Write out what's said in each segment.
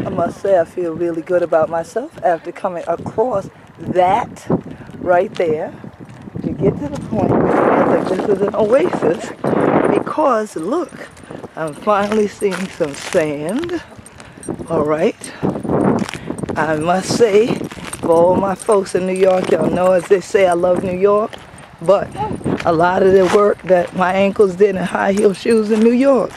I must say I feel really good about myself after coming across that right there to get to the point where I feel like this is an oasis because look, I'm finally seeing some sand. All right. I must say, for all my folks in New York, y'all know as they say I love New York, but a lot of the work that my ankles did in high heel shoes in New York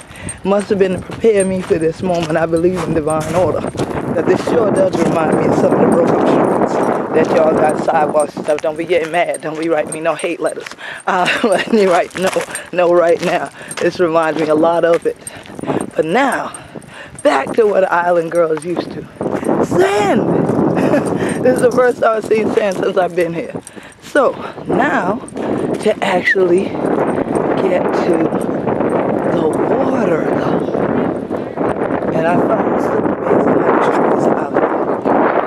must have been to prepare me for this moment. I believe in divine order. But this sure does remind me of some of the broken shoes that y'all got sidewalks and stuff. Don't be getting mad. Don't be writing me no hate letters. Let me write no right now. This reminds me a lot of it. But now, back to what island girls used to. Sand! This is the first time I've seen sand since I've been here. So, now, to actually get to the water, though. And I found this little amazing how these trees out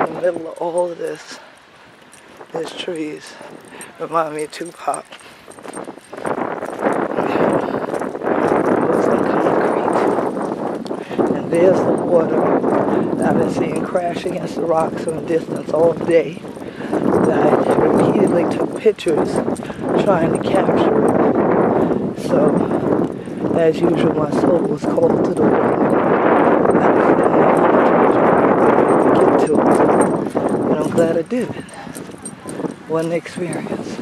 in the middle of all of this. There's trees. Remind me of Tupac. And there's the water that I've been seeing crash against the rocks from a distance all day. That I repeatedly took pictures trying to capture it. So, as usual, my soul was called to the water. To get to it. And I'm glad I did it. What an experience.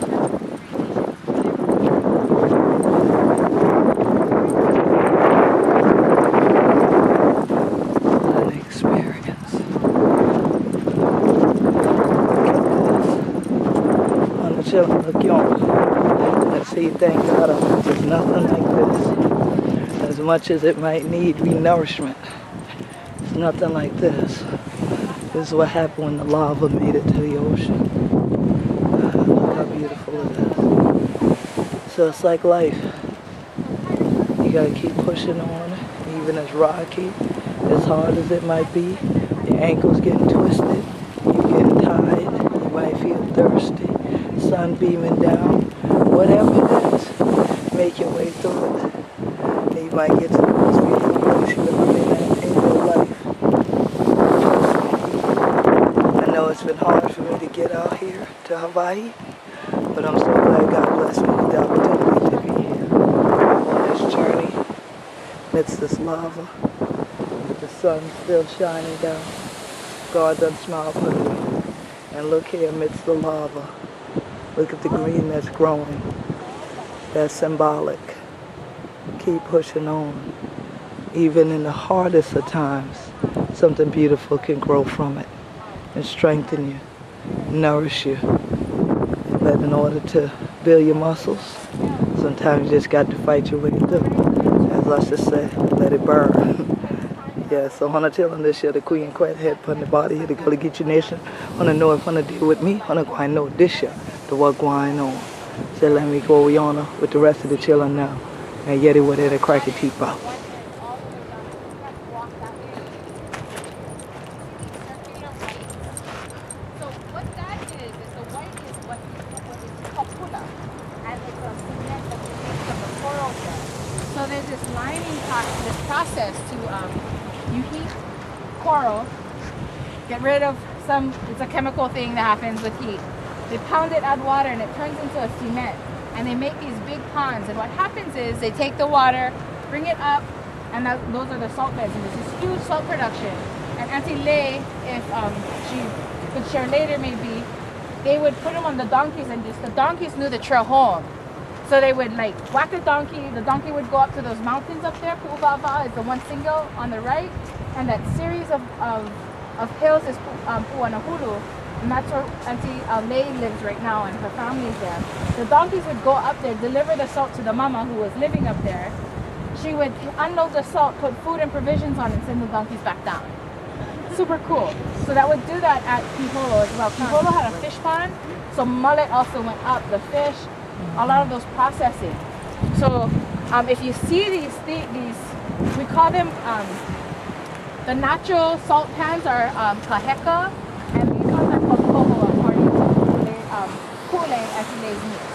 Look on and see, thank God, there's nothing like this. As much as it might need re-nourishment, it's nothing like this. This is what happened when the lava made it to the ocean. Look how beautiful it is. So it's like life. You gotta keep pushing on, even as rocky, as hard as it might be. Your ankles getting twisted, you're getting tired, you might feel thirsty. Sun beaming down, whatever it is, make your way through it. And you might get to the most beautiful place you've ever been at in your life. I know it's been hard for me to get out here to Hawaii, but I'm so glad God blessed me with the opportunity to be here on this journey amidst this lava, with the sun still shining down. God done smiled for me. And look here amidst the lava. Look at the green that's growing. That's symbolic. Keep pushing on. Even in the hardest of times, something beautiful can grow from it and strengthen you, nourish you. But in order to build your muscles, sometimes you just got to fight your way through. As I should say, let it burn. Yeah, so Hana chillun this year, the Queen Quet head from the body here, the Gullah Geechee nation. Hana know if Hana deal with me, Hana gwine know disya, the what gwine on. So let me go yonder with the rest of the chillun now. And Yeddi with it, a cracky teep out. So there's this lining this process to you heat coral, get rid of it's a chemical thing that happens with heat. They pound it, add water, and it turns into a cement. And they make these big ponds. And what happens is they take the water, bring it up, and those are the salt beds. And there's this huge salt production. And Auntie Lay, if she could share later maybe, they would put them on the donkeys, and the donkeys knew the trail home. So they would like whack the donkey would go up to those mountains up there. Pu'uvava is the one single on the right, and that series of hills is Pu'anahulu, and that's where Auntie Lay lives right now, and her family's there. The donkeys would go up there, deliver the salt to the mama who was living up there. She would unload the salt, put food and provisions on, and send the donkeys back down. Super cool. So that would do that at Piholo as well. Piholo had a fish pond, so mullet also went up, the fish, a lot of those processing. So if you see these, we call them, the natural salt pans are kaheka, and we call them kokoho according to Kule as today's news.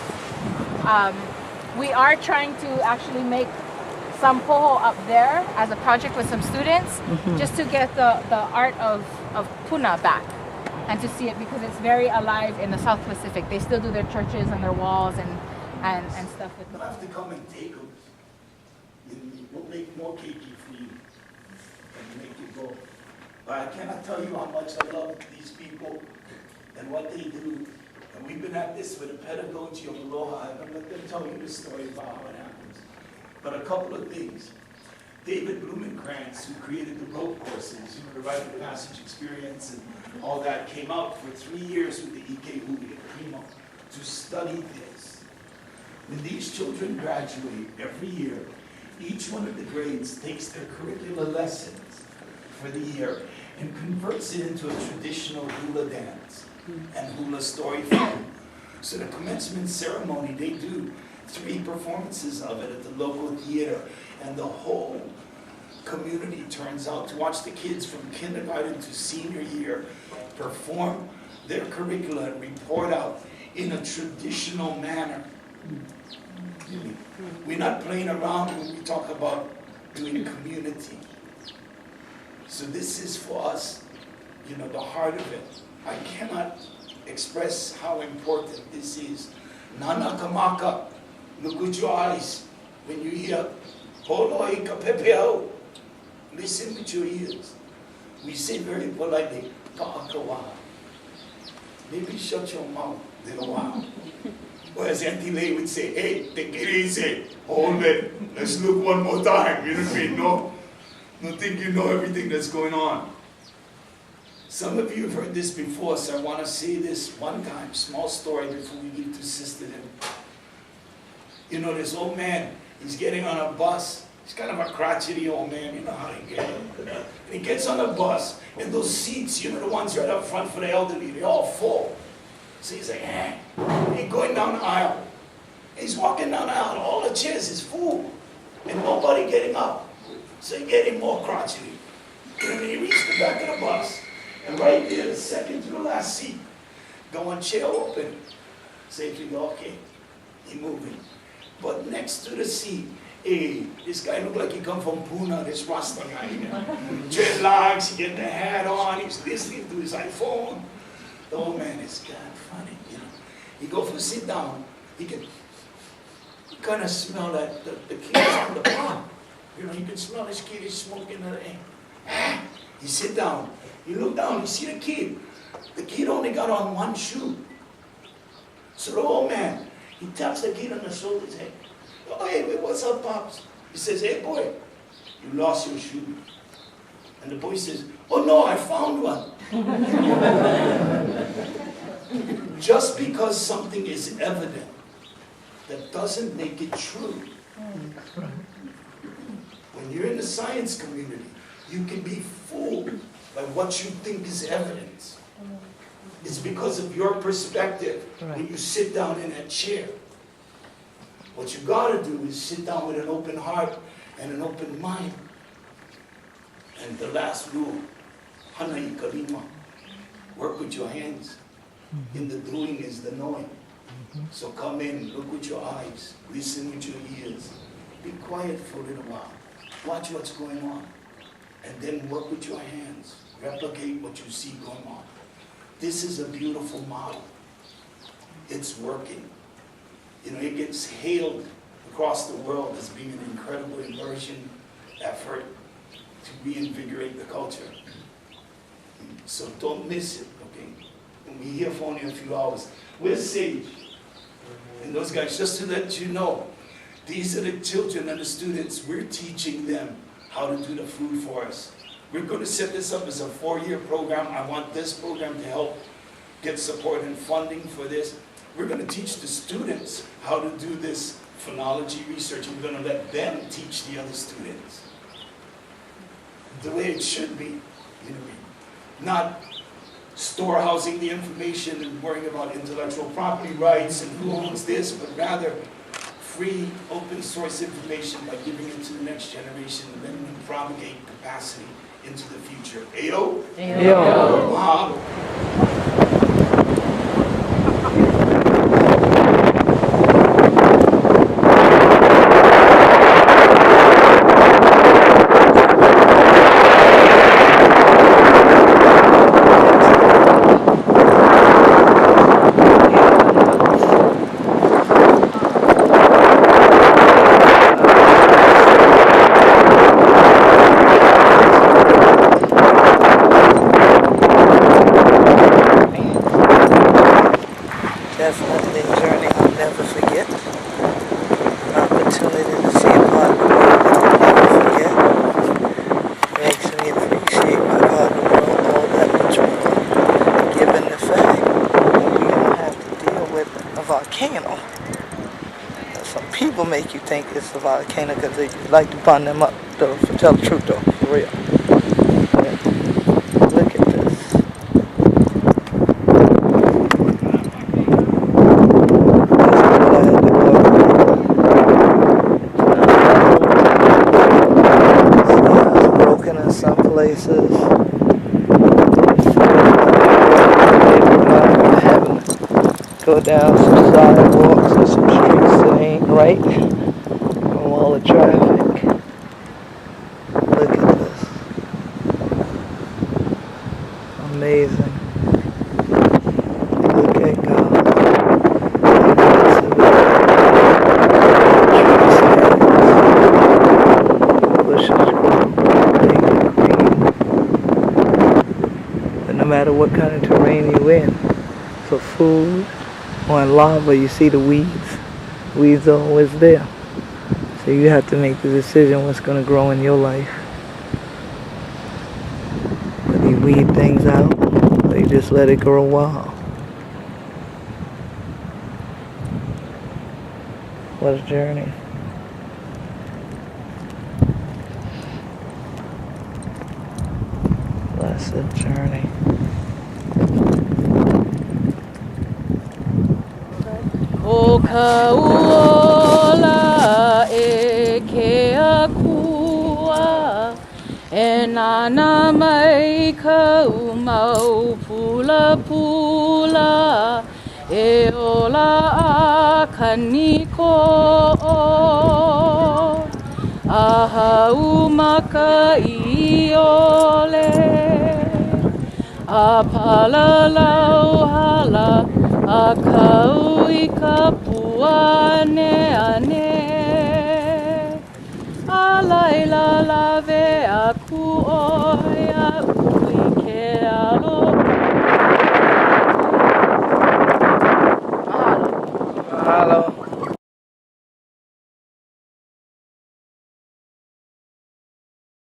We are trying to actually make some poho up there as a project with some students, just to get the art of puna back and to see it, because it's very alive in the South Pacific. They still do their churches and their walls and stuff with them. You'll have to come and take them. We'll make more keiki for you and make you go. But I cannot tell you how much I love these people and what they do. And we've been at this with the pedagogy of Aloha. I'm going to let them tell you the story about how it happens. But a couple of things. David Blumenkrantz, who created the rope courses, the rite of passage experience and all that, came out for 3 years with the Ike Hui at Primo to study this. When these children graduate every year, each one of the grades takes their curricular lessons for the year and converts it into a traditional hula dance and hula story form. So the commencement ceremony, they do 3 performances of it at the local theater, and the whole community turns out to watch the kids from kindergarten to senior year perform their curricula and report out in a traditional manner. We're not playing around when we talk about doing community. So this is for us, the heart of it. I cannot express how important this is. Nana kamaka, look with your eyes when you hear holoi kapepeo. Listen with your ears. We say very politely, ka'akawa. Maybe shut your mouth a little while. Or as Auntie Lay would say, hey, take it easy, hold it, let's look one more time. You know what I mean? Don't think you know everything that's going on. Some of you have heard this before, so I want to say this one time, small story before we give to Sister Dim. This old man, he's getting on a bus. He's kind of a crotchety old man, you know how he gets. And he gets on a bus, and those seats, the ones right up front for the elderly, they're all full. So he's like, he's going down the aisle. He's walking down the aisle, all the chairs is full, and nobody getting up. So he's getting more crotchety. And he reached the back of the bus, and right there, the second to the last seat, the one chair open. Safely go, okay, he moving. But next to the seat, hey, this guy looked like he come from Puna, this Rasta guy. Dreadlocks, he get the hat on, he's listening to his iPhone. The old man is kind of funny, He go for sit down, he can kind of smell that the kid is on the pot. You can smell this kid is smoking the air. He sit down, you look down, you see the kid. The kid only got on one shoe. So the old man, he taps the kid on the shoulder, say, oh, hey, what's up, Pops? He says, hey, boy, you lost your shoe. And the boy says, oh, no, I found one. Just because something is evident, that doesn't make it true. When you're in the science community, you can be fooled by what you think is evidence. It's because of your perspective when you sit down in that chair. What you gotta do is sit down with an open heart and an open mind. And the last rule, Hanai Kalima, work with your hands. In the doing is the knowing. So come in, look with your eyes, listen with your ears, be quiet for a little while, watch what's going on, and then work with your hands, replicate what you see going on. This is a beautiful model. It's working. It gets hailed across the world as being an incredible immersion effort to reinvigorate the culture. So don't miss it, okay? We'll be here for only a few hours. Where's Sage? And those guys, just to let you know, these are the children and the students. We're teaching them how to do the food for us. We're going to set this up as a 4-year program. I want this program to help get support and funding for this. We're going to teach the students how to do this phonology research. We're going to let them teach the other students the way it should be. Not storehousing the information and worrying about intellectual property rights and who owns this, but rather free, open source information by giving it to the next generation and letting them propagate capacity into the future. Ayo? Ayo. Mahalo. volcano. Some people make you think it's a volcano because they like to burn them up, though, to tell the truth, though, for real. But look at this. It's broken in some places. Go down some sidewalks and some streets that ain't right from all the traffic. Look at this. Amazing. Look at God. Bushes grow big and green. But no matter what kind of terrain you're in, for food, on lava, you see the weeds. Weeds are always there. So you have to make the decision what's going to grow in your life. Whether you weed things out, or you just let it grow wild. What a journey. Blessed journey. O ka uola e ke akua e nana mai ka umau pula pula e ola a kaniko aha umaka I ole a palalau hala a kau I ka puane ane a laila lave a ku oia ui ke